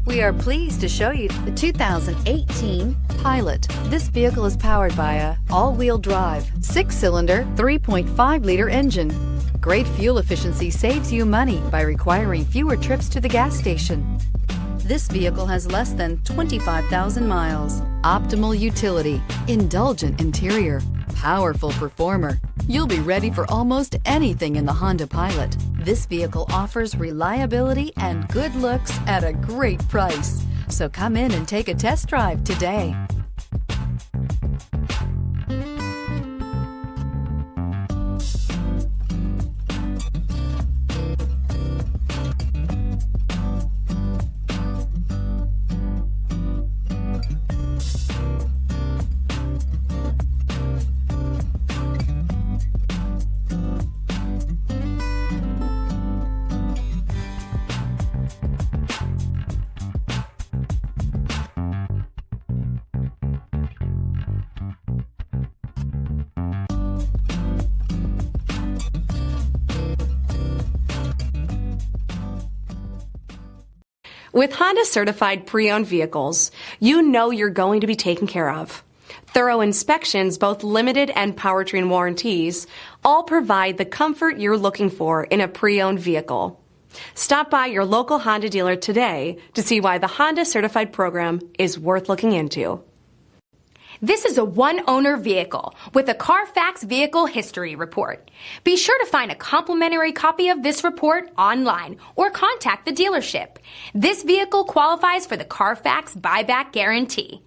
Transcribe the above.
We are pleased to show you the 2018 Pilot. This vehicle is powered by a all-wheel drive, 6-cylinder, 3.5-liter engine. Great fuel efficiency saves you money by requiring fewer trips to the gas station. This vehicle has less than 25,000 miles. Optimal utility, indulgent interior, powerful performer. You'll be ready for almost anything in the Honda Pilot. This vehicle offers reliability and good looks at a great price. So come in and take a test drive today. With Honda certified pre-owned vehicles, you know you're going to be taken care of. Thorough inspections, both limited and powertrain warranties, all provide the comfort you're looking for in a pre-owned vehicle. Stop by your local Honda dealer today to see why the Honda certified program is worth looking into. This is a one-owner vehicle with a Carfax Vehicle History Report. Be sure to find a complimentary copy of this report online or contact the dealership. This vehicle qualifies for the Carfax Buyback Guarantee.